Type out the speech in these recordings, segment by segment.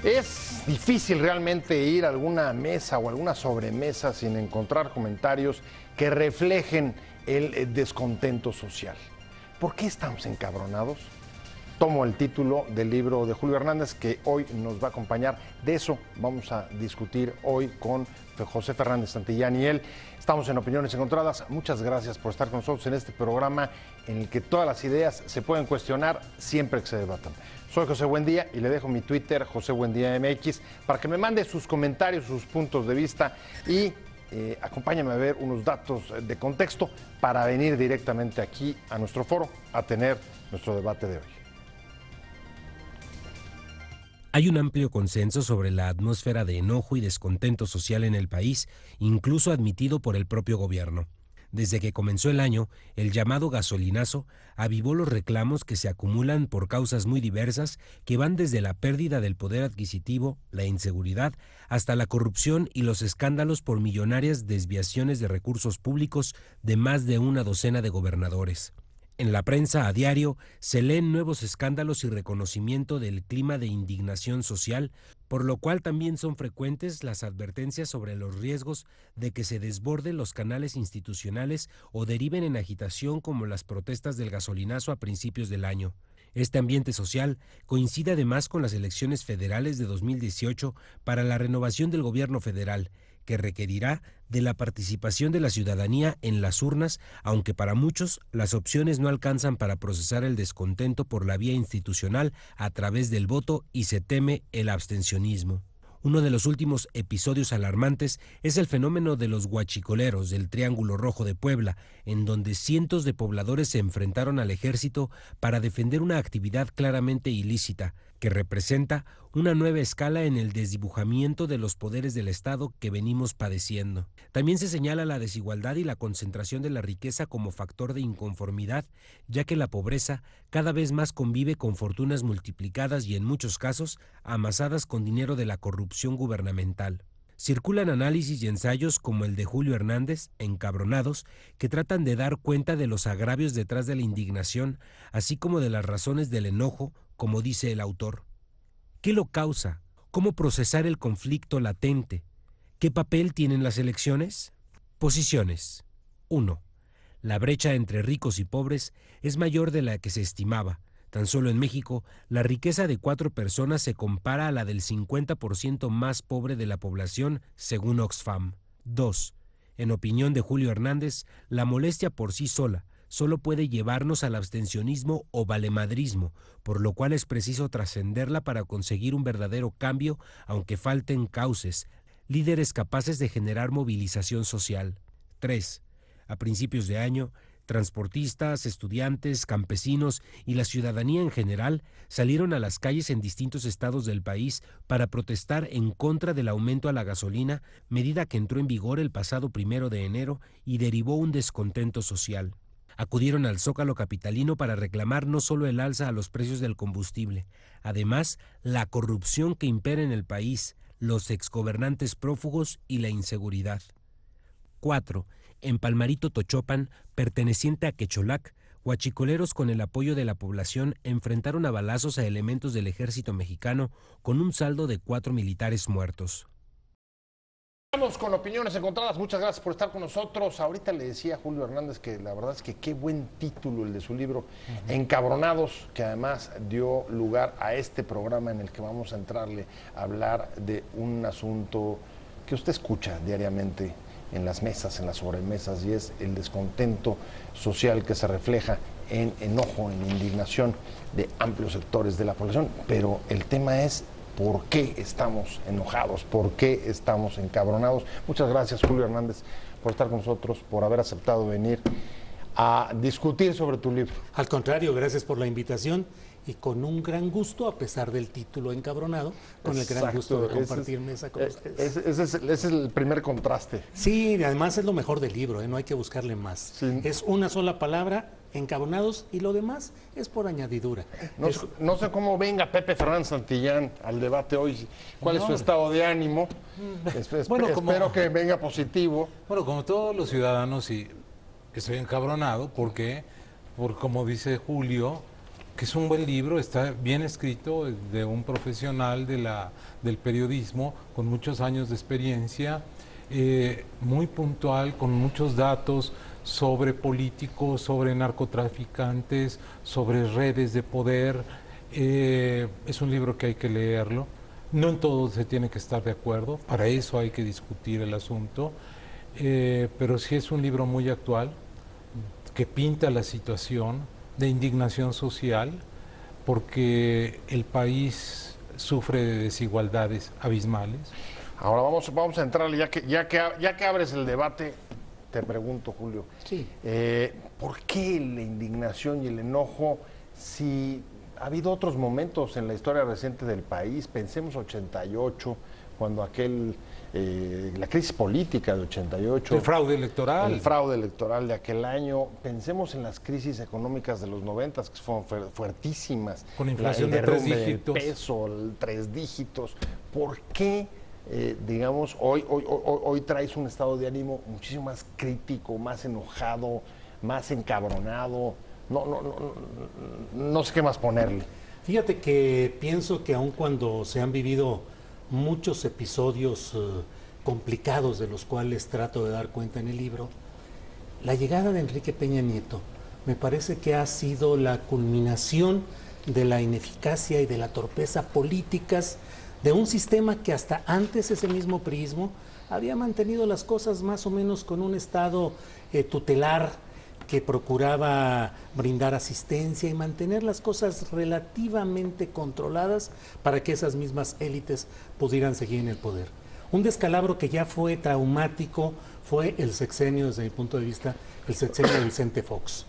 Es difícil realmente ir a alguna mesa o alguna sobremesa sin encontrar comentarios que reflejen el descontento social. ¿Por qué estamos encabronados? Tomo el título del libro de Julio Hernández, que hoy nos va a acompañar. De eso vamos a discutir hoy con José Fernández Santillán y él. Estamos en Opiniones Encontradas. Muchas gracias por estar con nosotros en este programa en el que todas las ideas se pueden cuestionar siempre que se debatan. Soy José Buendía y le dejo mi Twitter, José Buendía MX, para que me mande sus comentarios, sus puntos de vista y acompáñame a ver unos datos de contexto para venir directamente aquí a nuestro foro a tener nuestro debate de hoy. Hay un amplio consenso sobre la atmósfera de enojo y descontento social en el país, incluso admitido por el propio gobierno. Desde que comenzó el año, el llamado gasolinazo avivó los reclamos que se acumulan por causas muy diversas que van desde la pérdida del poder adquisitivo, la inseguridad, hasta la corrupción y los escándalos por millonarias desviaciones de recursos públicos de más de una docena de gobernadores. En la prensa a diario se leen nuevos escándalos y reconocimiento del clima de indignación social, por lo cual también son frecuentes las advertencias sobre los riesgos de que se desborden los canales institucionales o deriven en agitación como las protestas del gasolinazo a principios del año. Este ambiente social coincide además con las elecciones federales de 2018 para la renovación del gobierno federal, que requerirá de la participación de la ciudadanía en las urnas, aunque para muchos las opciones no alcanzan para procesar el descontento por la vía institucional a través del voto y se teme el abstencionismo. Uno de los últimos episodios alarmantes es el fenómeno de los huachicoleros del Triángulo Rojo de Puebla, en donde cientos de pobladores se enfrentaron al ejército para defender una actividad claramente ilícita, que representa una nueva escala en el desdibujamiento de los poderes del Estado que venimos padeciendo. También se señala la desigualdad y la concentración de la riqueza como factor de inconformidad, ya que la pobreza cada vez más convive con fortunas multiplicadas y en muchos casos amasadas con dinero de la corrupción gubernamental. Circulan análisis y ensayos como el de Julio Hernández, Encabronados, que tratan de dar cuenta de los agravios detrás de la indignación, así como de las razones del enojo, como dice el autor. ¿Qué lo causa? ¿Cómo procesar el conflicto latente? ¿Qué papel tienen las elecciones? Posiciones. 1. La brecha entre ricos y pobres es mayor de la que se estimaba. Tan solo en México, la riqueza de 4 personas se compara a la del 50% más pobre de la población, según Oxfam. 2. En opinión de Julio Hernández, la molestia por sí sola solo puede llevarnos al abstencionismo o valemadrismo, por lo cual es preciso trascenderla para conseguir un verdadero cambio, aunque falten cauces, líderes capaces de generar movilización social. 3. A principios de año, transportistas, estudiantes, campesinos y la ciudadanía en general salieron a las calles en distintos estados del país para protestar en contra del aumento a la gasolina, medida que entró en vigor el pasado 1 de enero y derivó un descontento social. Acudieron al Zócalo capitalino para reclamar no solo el alza a los precios del combustible, además la corrupción que impera en el país, los exgobernantes prófugos y la inseguridad. 4. En Palmarito Tochopan, perteneciente a Quecholac, huachicoleros con el apoyo de la población enfrentaron a balazos a elementos del ejército mexicano con un saldo de 4 militares muertos. Vamos con Opiniones Encontradas. Muchas gracias por estar con nosotros. Ahorita le decía a Julio Hernández que la verdad es que qué buen título el de su libro, Encabronados, que además dio lugar a este programa en el que vamos a entrarle a hablar de un asunto que usted escucha diariamente en las mesas, en las sobremesas, y es el descontento social que se refleja en enojo, en indignación de amplios sectores de la población. Pero el tema es ¿por qué estamos enojados? ¿Por qué estamos encabronados? Muchas gracias, Julio Hernández, por estar con nosotros, por haber aceptado venir a discutir sobre tu libro. Al contrario, gracias por la invitación y con un gran gusto, a pesar del título Encabronado, con el gran gusto de compartir mesa con ustedes. Ese es el primer contraste. Sí, además es lo mejor del libro, no hay que buscarle más. Sí. Es una sola palabra, Encabronados, y lo demás es por añadidura. No sé cómo venga Pepe Fernández Santillán al debate hoy, cuál es su estado de ánimo. Espero que venga positivo. Bueno, como todos los ciudadanos, sí, estoy encabronado porque, como dice Julio, que es un buen libro, está bien escrito, de un profesional del periodismo con muchos años de experiencia, muy puntual, con muchos datos sobre políticos, sobre narcotraficantes, sobre redes de poder. Es un libro que hay que leerlo. No en todo se tiene que estar de acuerdo, para eso hay que discutir el asunto, pero sí es un libro muy actual, que pinta la situación de indignación social, porque el país sufre de desigualdades abismales. Ahora vamos a entrar, ya que abres el debate, te pregunto, Julio, Sí. ¿Por qué la indignación y el enojo si ha habido otros momentos en la historia reciente del país? Pensemos 88, cuando la crisis política de 88. El fraude electoral. El fraude electoral de aquel año. Pensemos en las crisis económicas de los 90, que fueron fuertísimas. Con inflación de 3 dígitos. El peso, 3 dígitos. ¿Por qué, digamos, hoy traes un estado de ánimo muchísimo más crítico, más enojado, más encabronado? No sé qué más ponerle. Fíjate que pienso que aun cuando se han vivido muchos episodios complicados de los cuales trato de dar cuenta en el libro, la llegada de Enrique Peña Nieto me parece que ha sido la culminación de la ineficacia y de la torpeza políticas de un sistema que hasta antes ese mismo priismo había mantenido las cosas más o menos con un estado tutelar que procuraba brindar asistencia y mantener las cosas relativamente controladas para que esas mismas élites pudieran seguir en el poder. Un descalabro que ya fue traumático fue el sexenio, desde mi punto de vista, el sexenio de Vicente Fox.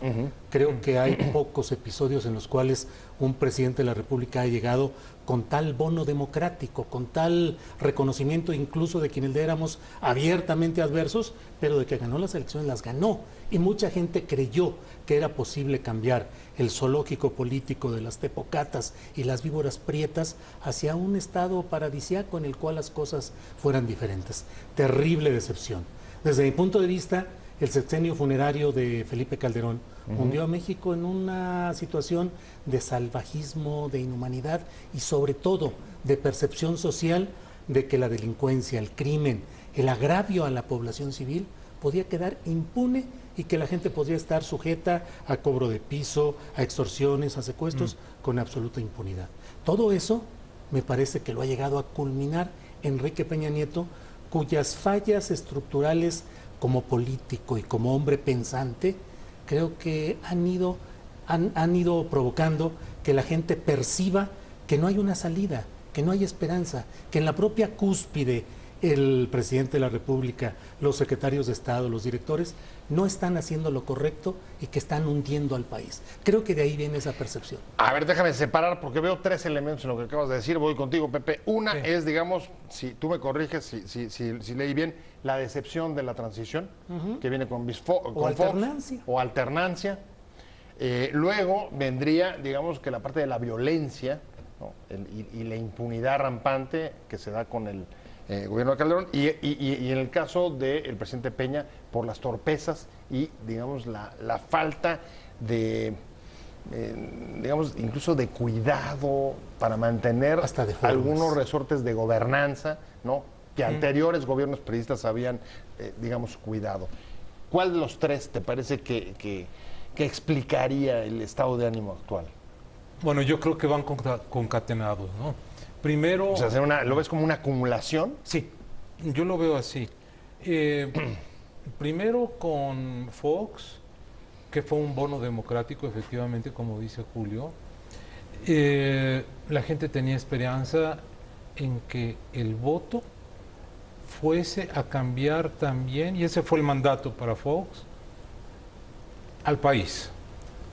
Creo que hay pocos episodios en los cuales un presidente de la República ha llegado con tal bono democrático, con tal reconocimiento incluso de quienes éramos abiertamente adversos, pero de que ganó las elecciones, las ganó. Y mucha gente creyó que era posible cambiar el zoológico político de las tepocatas y las víboras prietas hacia un estado paradisiaco en el cual las cosas fueran diferentes. Terrible decepción. Desde mi punto de vista, el sexenio funerario de Felipe Calderón hundió a México en una situación de salvajismo, de inhumanidad y sobre todo de percepción social de que la delincuencia, el crimen, el agravio a la población civil podía quedar impune y que la gente podría estar sujeta a cobro de piso, a extorsiones, a secuestros con absoluta impunidad. Todo eso me parece que lo ha llegado a culminar Enrique Peña Nieto, cuyas fallas estructurales como político y como hombre pensante, creo que han ido provocando que la gente perciba que no hay una salida, que no hay esperanza, que en la propia cúspide el presidente de la República, los secretarios de Estado, los directores, no están haciendo lo correcto y que están hundiendo al país. Creo que de ahí viene esa percepción. A ver, déjame separar porque veo 3 elementos en lo que acabas de decir. Voy contigo, Pepe. Una es, digamos, si tú me corriges, si leí bien, la decepción de la transición, que viene con alternancia. O alternancia. Luego vendría, digamos, que la parte de la violencia, ¿no? y la impunidad rampante que se da con el gobierno de Calderón y en el caso del presidente Peña por las torpezas y digamos la falta de digamos incluso de cuidado para mantener algunos resortes de gobernanza, ¿no? Que anteriores gobiernos periodistas habían digamos cuidado. ¿Cuál de los 3 te parece que explicaría el estado de ánimo actual? Bueno, yo creo que van concatenados, ¿no? Primero... O sea, ¿lo ves como una acumulación? Sí, yo lo veo así. Primero con Fox, que fue un bono democrático, efectivamente, como dice Julio. La gente tenía esperanza en que el voto fuese a cambiar también, y ese fue el mandato para Fox, al país,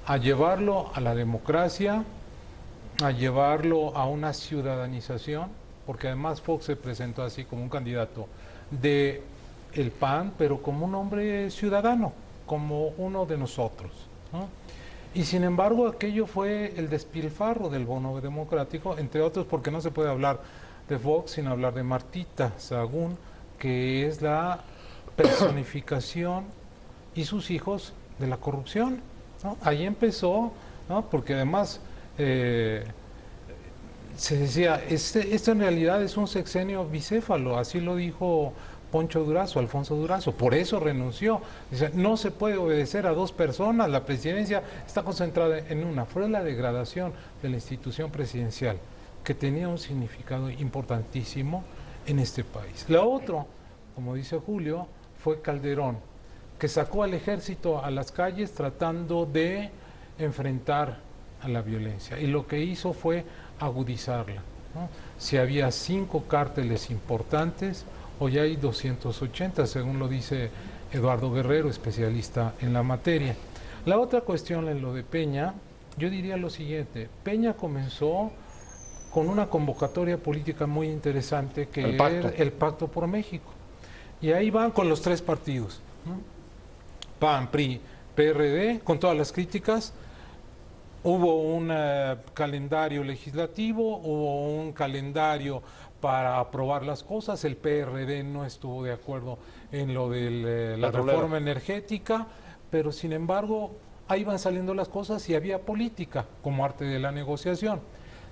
a llevarlo a la democracia, a llevarlo a una ciudadanización, porque además Fox se presentó así como un candidato de el PAN, pero como un hombre ciudadano, como uno de nosotros, ¿no? Y sin embargo aquello fue el despilfarro del bono democrático, entre otros porque no se puede hablar de Fox sin hablar de Martita Sahagún, que es la personificación y sus hijos de la corrupción, ¿no? Ahí empezó, ¿no? Porque además se decía, esto en realidad es un sexenio bicéfalo, así lo dijo Poncho Durazo, Alfonso Durazo, por eso renunció. Dice, no se puede obedecer a dos personas, la presidencia está concentrada en una. Fue la degradación de la institución presidencial, que tenía un significado importantísimo en este país. La otra, como dice Julio, fue Calderón, que sacó al ejército a las calles tratando de enfrentar a la violencia, y lo que hizo fue agudizarla, ¿no? Si había 5 cárteles importantes, hoy hay 280, según lo dice Eduardo Guerrero, especialista en la materia. La otra cuestión en lo de Peña, yo diría lo siguiente: Peña comenzó con una convocatoria política muy interesante, que era el Pacto por México. Y ahí van con los 3 partidos, ¿no? PAN, PRI, PRD, con todas las críticas. Hubo un calendario legislativo, hubo un calendario para aprobar las cosas. El PRD no estuvo de acuerdo en lo de la reforma energética, pero sin embargo ahí van saliendo las cosas y había política como arte de la negociación.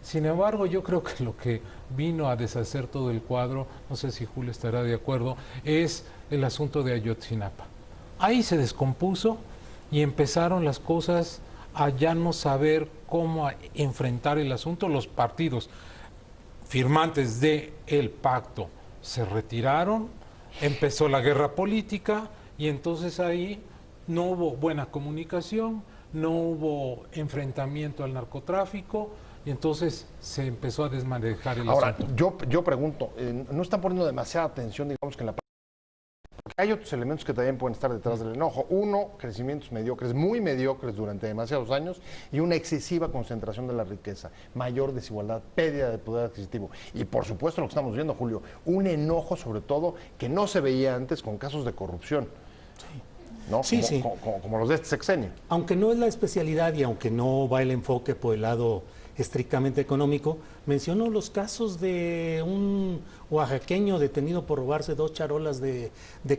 Sin embargo, yo creo que lo que vino a deshacer todo el cuadro, no sé si Julio estará de acuerdo, es el asunto de Ayotzinapa. Ahí se descompuso y empezaron las cosas a ya no saber cómo enfrentar el asunto. Los partidos firmantes del pacto se retiraron, empezó la guerra política, y entonces ahí no hubo buena comunicación, no hubo enfrentamiento al narcotráfico, y entonces se empezó a desmanejar el asunto. Ahora, yo pregunto, ¿no están poniendo demasiada atención, digamos, que en la... Porque hay otros elementos que también pueden estar detrás del enojo? Uno, crecimientos mediocres, muy mediocres durante demasiados años, y una excesiva concentración de la riqueza, mayor desigualdad, pérdida de poder adquisitivo. Y por supuesto lo que estamos viendo, Julio, un enojo sobre todo que no se veía antes con casos de corrupción. Sí. ¿No? Sí, sí. Como los de este sexenio. Aunque no es la especialidad y aunque no va el enfoque por el lado estrictamente económico, mencionó los casos de un oaxaqueño detenido por robarse 2 charolas de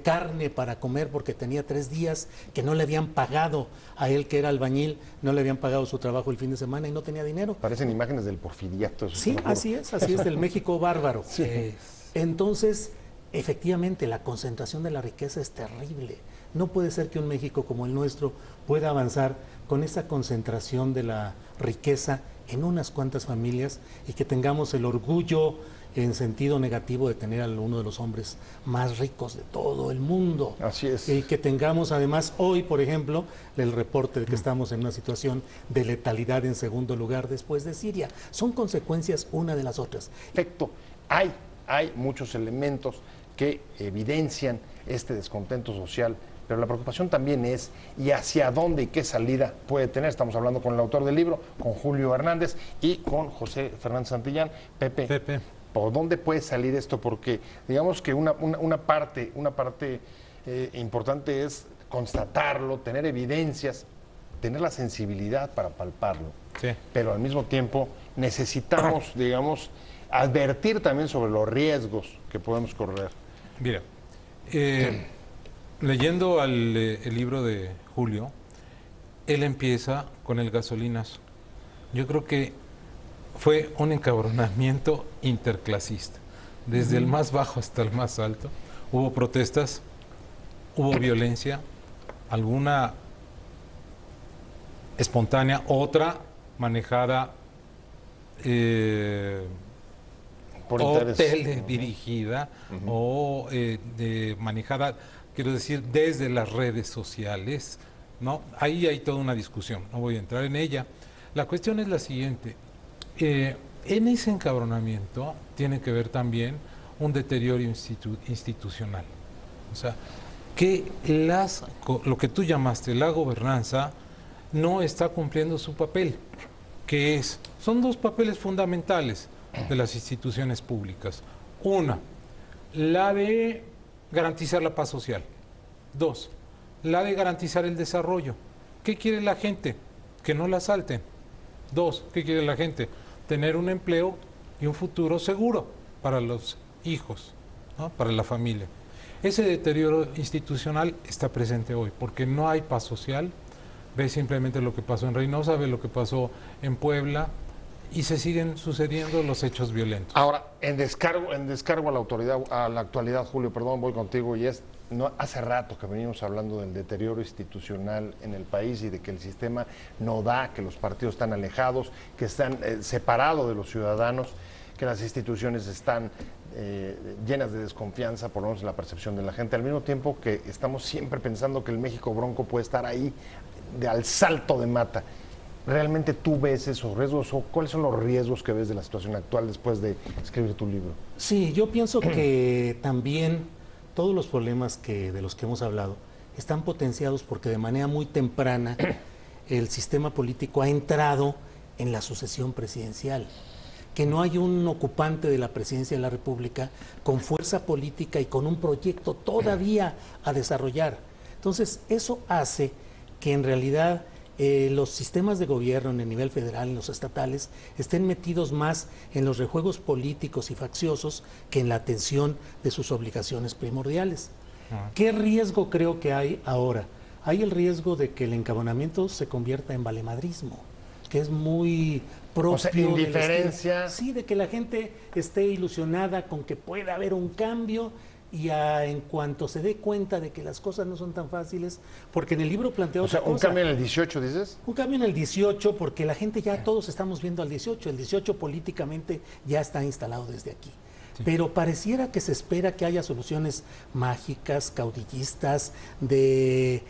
carne para comer porque tenía 3 días que no le habían pagado a él, que era albañil, no le habían pagado su trabajo el fin de semana y no tenía dinero. Parecen imágenes del porfiriato. Sí, así es, del México bárbaro. Sí. Entonces, efectivamente, la concentración de la riqueza es terrible. No puede ser que un México como el nuestro pueda avanzar con esa concentración de la riqueza en unas cuantas familias y que tengamos el orgullo en sentido negativo de tener a uno de los hombres más ricos de todo el mundo. Así es. Y que tengamos además hoy, por ejemplo, el reporte de que estamos en una situación de letalidad en segundo lugar después de Siria. Son consecuencias una de las otras. Perfecto. Hay muchos elementos que evidencian este descontento social, pero la preocupación también es y hacia dónde y qué salida puede tener. Estamos hablando con el autor del libro, con Julio Hernández, y con José Fernández Santillán. Pepe, ¿por dónde puede salir esto? Porque digamos que una parte importante es constatarlo, tener evidencias, tener la sensibilidad para palparlo. Sí. Pero al mismo tiempo necesitamos, digamos, advertir también sobre los riesgos que podemos correr. Mira, leyendo el libro de Julio, él empieza con el gasolinazo. Yo creo que fue un encabronamiento interclasista, desde el más bajo hasta el más alto. Hubo protestas, hubo violencia, alguna espontánea, otra manejada Por o interés. teledirigida o manejada, quiero decir, desde las redes sociales, ¿no? Ahí hay toda una discusión, no voy a entrar en ella. La cuestión es la siguiente: en ese encabronamiento tiene que ver también un deterioro institucional. O sea, que lo que tú llamaste la gobernanza no está cumpliendo su papel, que son 2 papeles fundamentales de las instituciones públicas. Una, la de garantizar la paz social. 2, la de garantizar el desarrollo. ¿Qué quiere la gente? Que no la asalten. 2, ¿qué quiere la gente? Tener un empleo y un futuro seguro para los hijos, ¿no? Para la familia. Ese deterioro institucional está presente hoy, porque no hay paz social, ve simplemente lo que pasó en Reynosa, ve lo que pasó en Puebla y se siguen sucediendo los hechos violentos. Ahora, en descargo a la autoridad, a la actualidad, Julio, perdón, voy contigo, y es, no, hace rato que venimos hablando del deterioro institucional en el país y de que el sistema no da, que los partidos están alejados, que están separados de los ciudadanos, que las instituciones están llenas de desconfianza, por lo menos en la percepción de la gente, al mismo tiempo que estamos siempre pensando que el México bronco puede estar ahí al salto de mata. ¿Realmente tú ves esos riesgos o cuáles son los riesgos que ves de la situación actual después de escribir tu libro? Sí, yo pienso que también todos los problemas de los que hemos hablado están potenciados porque de manera muy temprana el sistema político ha entrado en la sucesión presidencial. Que no hay un ocupante de la presidencia de la República con fuerza política y con un proyecto todavía a desarrollar. Entonces, eso hace que en realidad los sistemas de gobierno en el nivel federal, en los estatales, estén metidos más en los rejuegos políticos y facciosos que en la atención de sus obligaciones primordiales. ¿Qué riesgo creo que hay ahora? Hay el riesgo de que el encabonamiento se convierta en valemadrismo, que es muy propio. O sea, indiferencia. Sí, de que la gente esté ilusionada con que pueda haber un cambio y en cuanto se dé cuenta de que las cosas no son tan fáciles, porque en el libro planteo otra un cosa. cambio en el 18, dices. Un cambio en el 18, porque la gente ya todos estamos viendo al 18. El 18 políticamente ya está instalado desde aquí. Sí. Pero pareciera que se espera que haya soluciones mágicas, caudillistas, de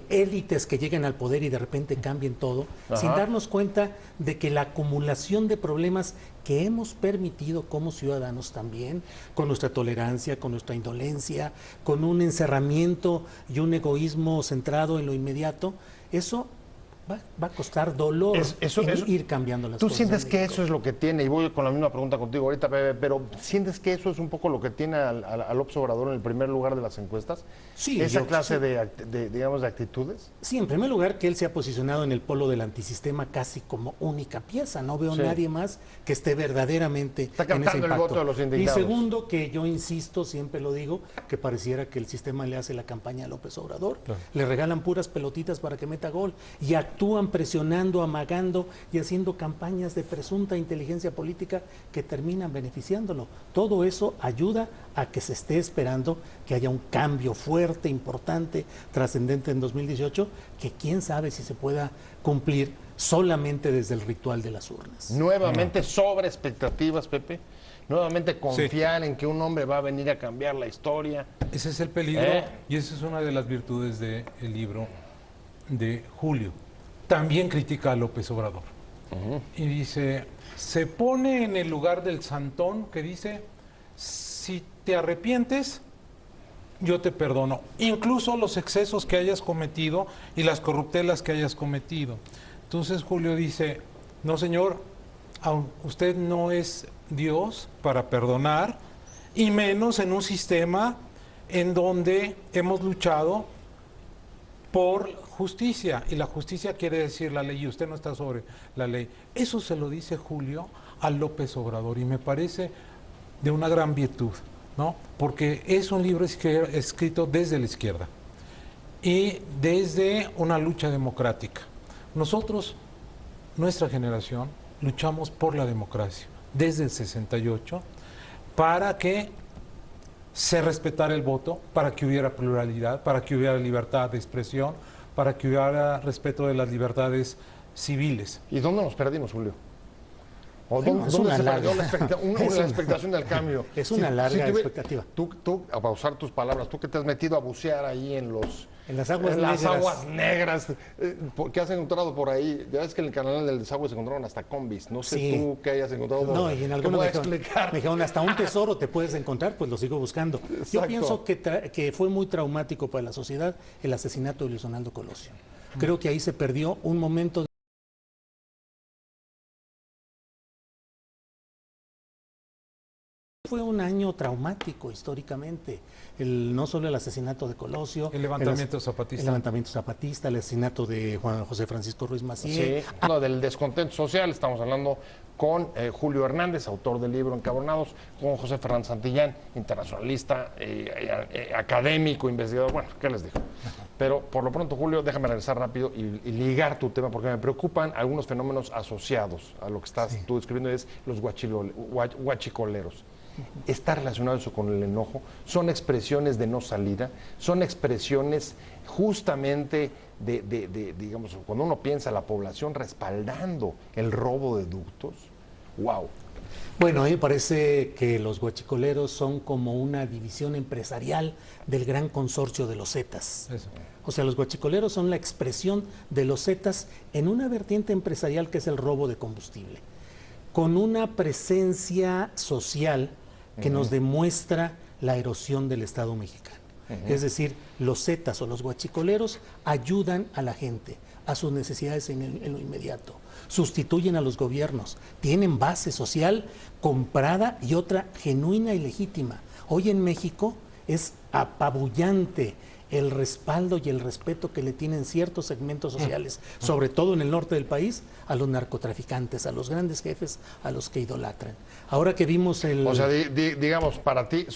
élites que lleguen al poder y de repente cambien todo, sin darnos cuenta de que la acumulación de problemas que hemos permitido como ciudadanos también, con nuestra tolerancia, con nuestra indolencia, con un encerramiento y un egoísmo centrado en lo inmediato, eso va a costar dolor ir cambiando las cosas. ¿Tú sientes que eso es lo que tiene, y voy con la misma pregunta contigo ahorita, Pepe, pero ¿sientes que eso es un poco lo que tiene a López Obrador en el primer lugar de las encuestas? Sí. ¿Esa clase digamos, de actitudes? Sí, en primer lugar que él se ha posicionado en el polo del antisistema casi como única pieza. No veo nadie más que esté verdaderamente Está captando el voto de los indignados. Y segundo, que yo insisto, siempre lo digo, que pareciera que el sistema le hace la campaña a López Obrador. Claro. Le regalan puras pelotitas para que meta gol y actúan presionando, amagando y haciendo campañas de presunta inteligencia política que terminan beneficiándolo. Todo eso ayuda a que se esté esperando que haya un cambio fuerte, importante, trascendente en 2018, que quién sabe si se pueda cumplir solamente desde el ritual de las urnas. Nuevamente sobre expectativas, Pepe. Nuevamente confiar en que un hombre va a venir a cambiar la historia. Ese es el peligro y esa es una de las virtudes del libro de Julio. También critica a López Obrador. Y dice, se pone en el lugar del santón que dice, si te arrepientes, yo te perdono, incluso los excesos que hayas cometido y las corruptelas que hayas cometido. Entonces Julio dice, no señor, usted no es Dios para perdonar, y menos en un sistema en donde hemos luchado por justicia, y la justicia quiere decir la ley, y usted no está sobre la ley. Eso se lo dice Julio a López Obrador, y me parece de una gran virtud, ¿no? Porque es un libro escrito desde la izquierda y desde una lucha democrática. Nosotros, nuestra generación, luchamos por la democracia desde el 68 para que se respetara el voto, para que hubiera pluralidad, para que hubiera libertad de expresión, para que hubiera respeto de las libertades civiles. ¿Y dónde nos perdimos, Julio? ¿O bueno, dónde se perdió la expectación del cambio? Es una larga expectativa. Tú, a usar tus palabras, tú que te has metido a bucear ahí en las aguas negras. Aguas negras. ¿Qué has encontrado por ahí? Ya ves que en el canal del desagüe se encontraron hasta combis. No sé tú qué hayas encontrado. No, y en algunos me dijeron, hasta un tesoro te puedes encontrar, pues lo sigo buscando. Exacto. Yo pienso que fue muy traumático para la sociedad el asesinato de Luis Donaldo Colosio. Creo que ahí se perdió un momento fue un año traumático históricamente. No solo el asesinato de Colosio, el levantamiento zapatista. El levantamiento zapatista, el asesinato de Juan José Francisco Ruiz Massieu. Sí, hablando del descontento social, estamos hablando con Julio Hernández, autor del libro Encabronados, con José Fernández Santillán, internacionalista, académico, investigador, bueno, ¿qué les digo? Pero por lo pronto, Julio, déjame regresar rápido y ligar tu tema, porque me preocupan algunos fenómenos asociados a lo que estás tú describiendo, es los guachicoleros. Está relacionado eso con el enojo, son expresiones de no salida, son expresiones justamente digamos, cuando uno piensa la población respaldando el robo de ductos. ¡Wow! Bueno, a mí me parece que los guachicoleros son como una división empresarial del gran consorcio de los Zetas. Eso. O sea, los guachicoleros son la expresión de los Zetas en una vertiente empresarial que es el robo de combustible, con una presencia social que nos demuestra la erosión del Estado mexicano. Es decir, los Zetas o los guachicoleros ayudan a la gente, a sus necesidades en lo inmediato, sustituyen a los gobiernos, tienen base social comprada y otra genuina y legítima. Hoy en México es apabullante el respaldo y el respeto que le tienen ciertos segmentos sociales, sobre todo en el norte del país, a los narcotraficantes, a los grandes jefes, a los que idolatran. Ahora que vimos el... O sea, digamos, para ti,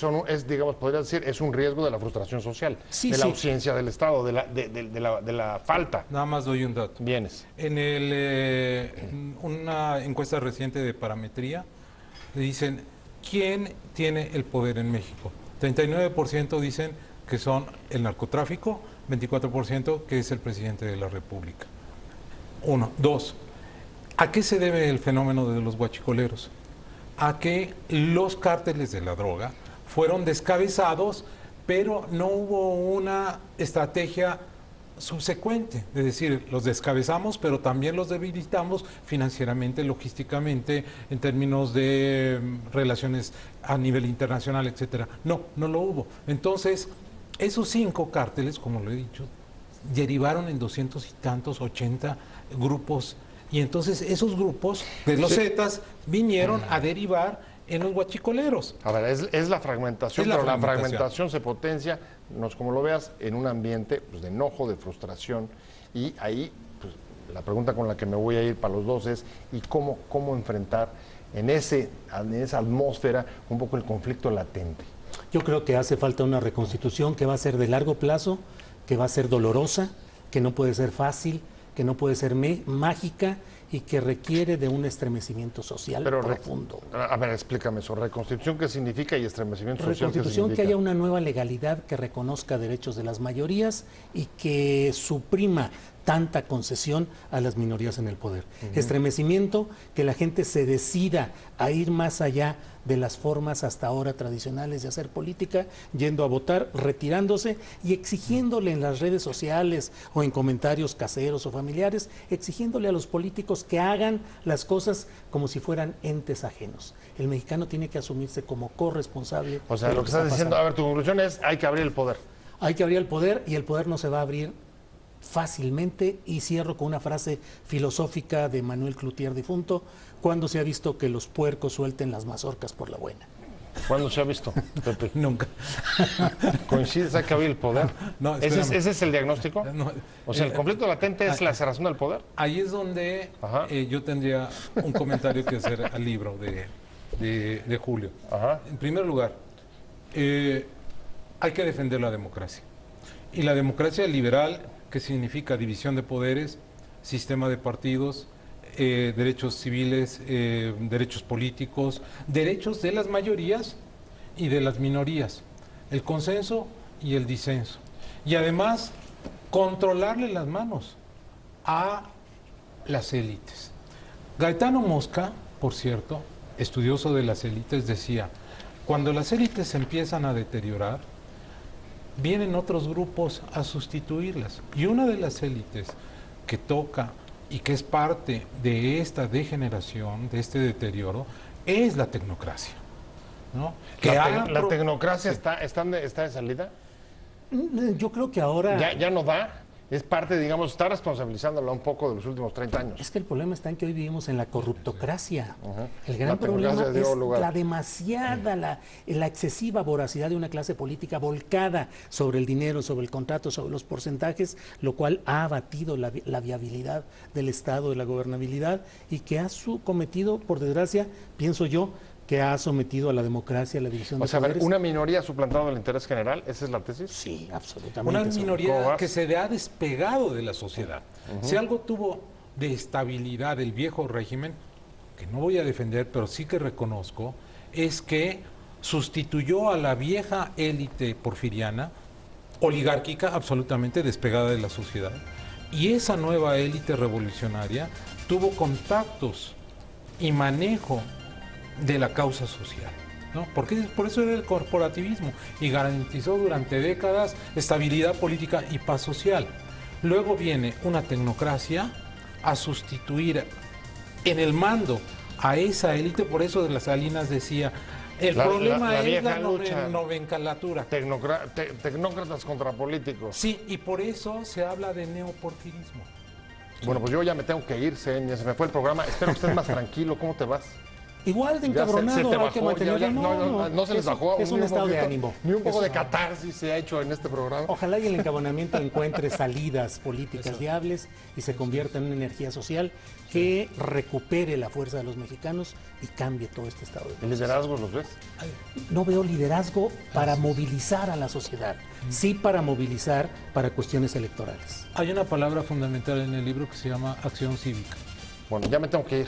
digamos, podrías decir, es un riesgo de la frustración social, Sí, de la sí. ausencia del Estado, de la falta. Nada más doy un dato. Bienes. En una encuesta reciente de Parametría, le dicen, ¿quién tiene el poder en México? 39% dicen que son el narcotráfico, 24% que es el presidente de la República. Uno. Dos, ¿a qué se debe el fenómeno de los guachicoleros? A que los cárteles de la droga fueron descabezados, pero no hubo una estrategia subsecuente, es decir, los descabezamos, pero también los debilitamos financieramente, logísticamente, en términos de relaciones a nivel internacional, etcétera. No lo hubo. Entonces, esos 5 cárteles, como lo he dicho, derivaron en 200 y tantos, 80 grupos, y entonces esos grupos de los Zetas vinieron a derivar en los guachicoleros. A ver, es la fragmentación, Es la pero la fragmentación. fragmentación se potencia, como lo veas, en un ambiente pues, de enojo, de frustración, y ahí pues, la pregunta con la que me voy a ir para los dos es, ¿y cómo enfrentar en esa atmósfera un poco el conflicto latente? Yo creo que hace falta una reconstitución que va a ser de largo plazo, que va a ser dolorosa, que no puede ser fácil, que no puede ser mágica y que requiere de un estremecimiento social profundo. A ver, explícame eso. ¿Reconstitución qué significa y estremecimiento social qué Reconstitución, significa? que haya una nueva legalidad que reconozca derechos de las mayorías y que suprima tanta concesión a las minorías en el poder. Estremecimiento, que la gente se decida a ir más allá de las formas hasta ahora tradicionales de hacer política, yendo a votar, retirándose y exigiéndole en las redes sociales o en comentarios caseros o familiares, exigiéndole a los políticos que hagan las cosas como si fueran entes ajenos. El mexicano tiene que asumirse como corresponsable. O sea, de lo que estás está diciendo, pasando. a ver, tu conclusión es, hay que abrir el poder. Hay que abrir el poder y el poder no se va a abrir fácilmente, y cierro con una frase filosófica de Manuel Cloutier difunto: cuando se ha visto que los puercos suelten las mazorcas por la buena. ¿Cuándo se ha visto, Pepe? Nunca. ¿Coincides? Hay que abrir el poder. No, ¿Ese espérame. es el diagnóstico? No, O sea, el conflicto latente es la cerrazón del poder. Ahí es donde Ajá. yo tendría un comentario que hacer al libro de Julio. Ajá. En primer lugar, hay que defender la democracia. Y la democracia liberal, que significa división de poderes, sistema de partidos, derechos civiles, derechos políticos, derechos de las mayorías y de las minorías, el consenso y el disenso. Y además, controlarle las manos a las élites. Gaetano Mosca, por cierto, estudioso de las élites, decía, cuando las élites se empiezan a deteriorar, vienen otros grupos a sustituirlas. Y una de las élites que toca y que es parte de esta degeneración, de este deterioro, es la tecnocracia, ¿no? ¿La tecnocracia está de salida? Yo creo que ahora... ¿Ya no da? Es parte, digamos, está responsabilizándolo un poco de los últimos 30 años. Es que el problema está en que hoy vivimos en la corruptocracia. El La gran problema tecnocracia dio es lugar. la demasiada, la excesiva voracidad de una clase política volcada sobre el dinero, sobre el contrato, sobre los porcentajes, lo cual ha abatido la viabilidad del Estado, de la gobernabilidad, y que ha cometido, por desgracia, pienso yo, que ha sometido a la democracia, a la división O de sea, a ver, poderes. una minoría ha suplantado el interés general, ¿esa es la tesis? Sí, absolutamente. Una ¿Cómo minoría vas? que se le ha despegado de la sociedad. Si algo tuvo de estabilidad el viejo régimen, que no voy a defender, pero sí que reconozco, es que sustituyó a la vieja élite porfiriana, oligárquica, absolutamente despegada de la sociedad, y esa nueva élite revolucionaria tuvo contactos y manejo de la causa social, ¿no? Porque por eso era el corporativismo y garantizó durante décadas estabilidad política y paz social. Luego viene una tecnocracia a sustituir en el mando a esa élite. Por eso de las Salinas decía, el problema es vieja la lucha. nomenclatura. Tecnócratas contra políticos. Sí, y por eso se habla de neoporfirismo. Bueno, pues yo ya me tengo que ir, ya se me fue el programa. Espero que estés más tranquilo. ¿Cómo te vas? Igual de Ya encabronado, te hay que bajó, mantenerlo. no se les bajó. Es ni un estado de poquito, ánimo. Ni un poco Es- de catarsis se ha hecho en este programa. Ojalá y el encabonamiento encuentre salidas políticas viables y se convierta en una energía social que recupere la fuerza de los mexicanos y cambie todo este estado de ¿Y cosas. liderazgos los ves? No veo liderazgo para movilizar a la sociedad, sí para movilizar para cuestiones electorales. Hay una palabra fundamental en el libro que se llama acción cívica. Bueno, ya me tengo que ir.